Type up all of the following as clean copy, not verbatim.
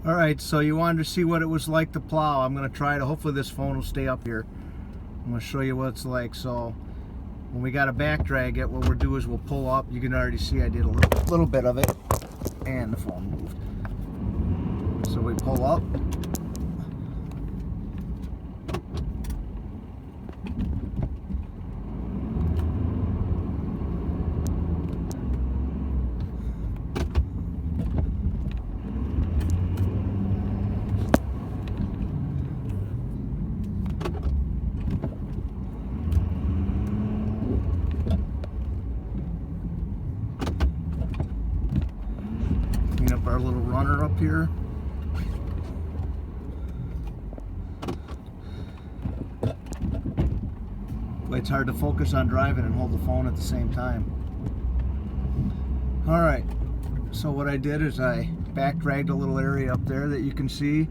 Alright, so you wanted to see what it was like to plow. I'm going to try to, hopefully this phone will stay up here. I'm going to show you what it's like. So when we got to back drag it, what we'll do is we'll pull up. You can already see I did a little bit of it, and the phone moved. So we pull up. Clean up our little runner up here. It's hard to focus on driving and hold the phone at the same time. Alright, so what I did is I back dragged a little area up there that you can see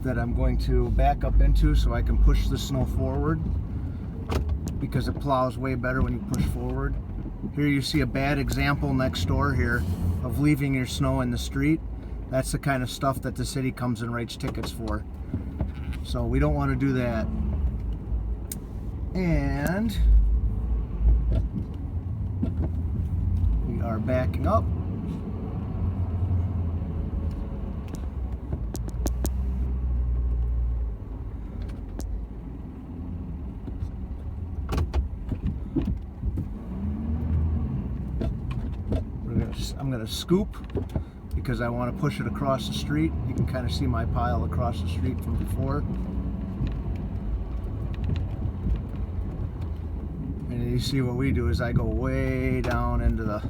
that I'm going to back up into so I can push the snow forward, because it plows way better when you push forward. Here you see a bad example next door here of leaving your snow in the street. That's the kind of stuff that the city comes and writes tickets for. So we don't want to do that. And we are backing up. I'm going to scoop because I want to push it across the street. You can kind of see my pile across the street from before. And you see what we do is I go way down into the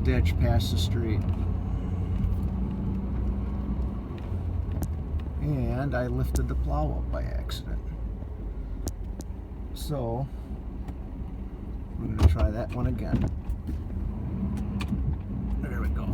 ditch past the street. And I lifted the plow up by accident. So we're going to try that one again. There we go.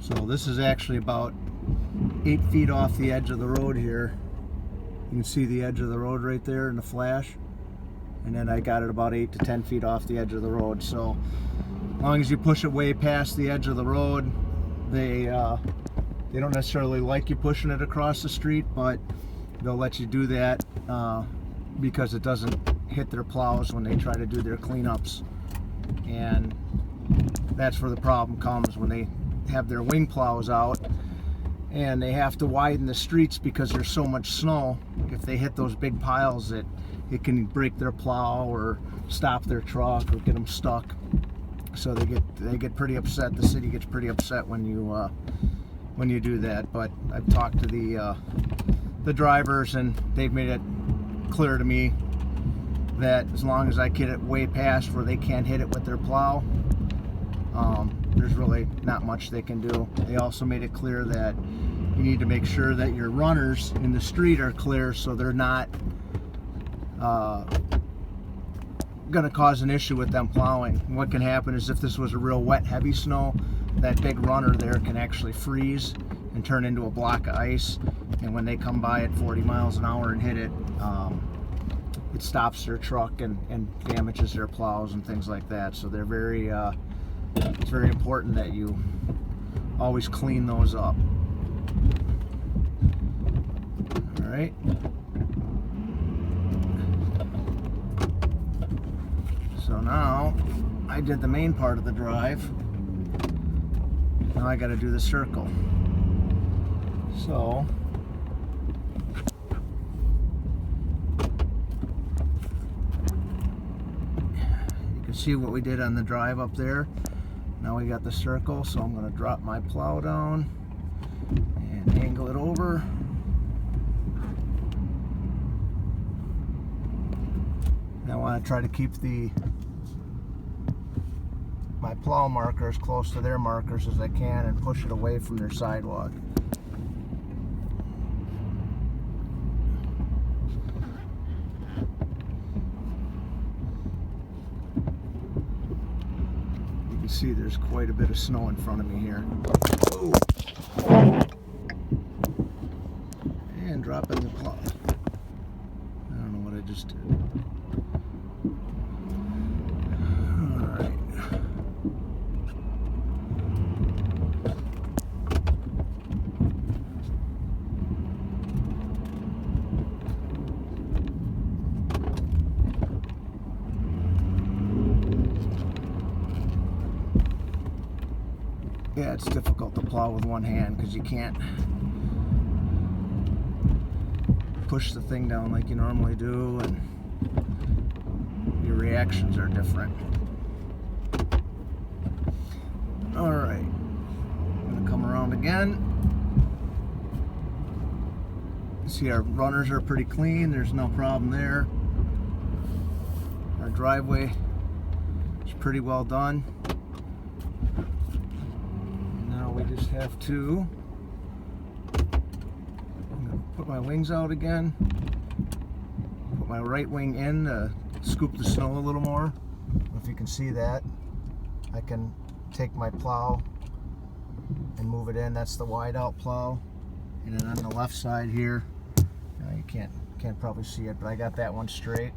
So this is actually about 8 feet off the edge of the road here. You can see the edge of the road right there in the flash. And then I got it about 8 to 10 feet off the edge of the road. So as long as you push it way past the edge of the road, they don't necessarily like you pushing it across the street, but they'll let you do that because it doesn't hit their plows when they try to do their cleanups. And that's where the problem comes, when they have their wing plows out and they have to widen the streets because there's so much snow. If they hit those big piles, it can break their plow or stop their truck or get them stuck. So they get pretty upset. The city gets pretty upset when you do that. But I've talked to the drivers, and they've made it clear to me that as long as I get it way past where they can't hit it with their plow, there's really not much they can do. They also made it clear that you need to make sure that your runners in the street are clear, so they're not going to cause an issue with them plowing. What can happen is if this was a real wet, heavy snow, that big runner there can actually freeze and turn into a block of ice. And when they come by at 40 miles an hour and hit it, it stops their truck and damages their plows and things like that. So they're very it's very important that you always clean those up. All right. So now I did the main part of the drive. Now I got to do the circle. So you can see what we did on the drive up there. Now we got the circle, so I'm going to drop my plow down and angle it over. And I want to try to keep my plow marker as close to their markers as I can and push it away from their sidewalk. You can see there's quite a bit of snow in front of me here. Ooh. And dropping the plow. I don't know what I just did. Yeah, it's difficult to plow with one hand because you can't push the thing down like you normally do, and your reactions are different. Alright, I'm going to come around again. See, our runners are pretty clean, there's no problem there. Our driveway is pretty well done. We just have to put my wings out again, put my right wing in to scoop the snow a little more. If you can see that, I can take my plow and move it in. That's the wide out plow. And then on the left side here, you can't probably see it, but I got that one straight.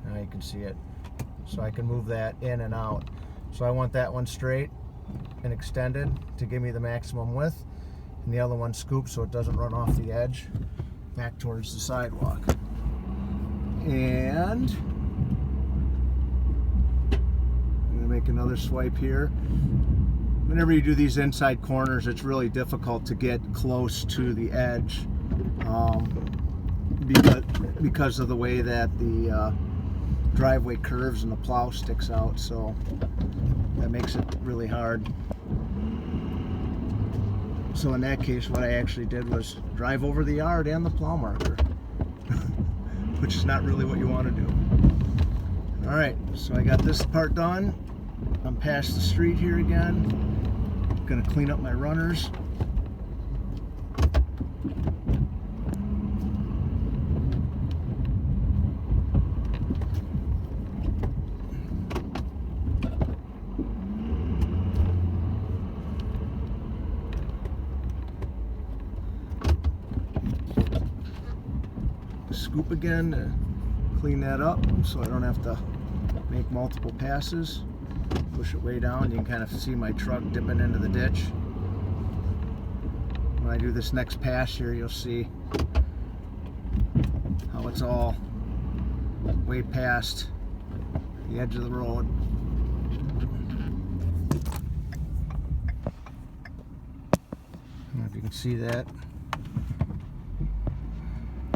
Now you can see it. So I can move that in and out. So I want that one straight and extended to give me the maximum width, and the other one scooped so it doesn't run off the edge back towards the sidewalk. And I'm going to make another swipe here. Whenever you do these inside corners, it's really difficult to get close to the edge because of the way that the driveway curves and the plow sticks out, so that makes it really hard. So in that case, what I actually did was drive over the yard and the plow marker, which is not really what you want to do. Alright, so I got this part done. I'm past the street here again. I'm going to clean up my runners. Scoop again to clean that up so I don't have to make multiple passes. Push it way down. You can kind of see my truck dipping into the ditch. When I do this next pass here, you'll see how it's all way past the edge of the road. I don't know if you can see that.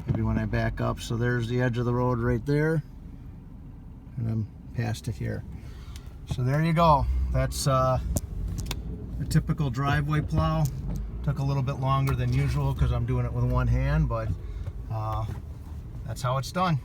Maybe when I back up. So there's the edge of the road right there, and I'm past it here. So there you go. That's a typical driveway plow. Took a little bit longer than usual because I'm doing it with one hand, but that's how it's done.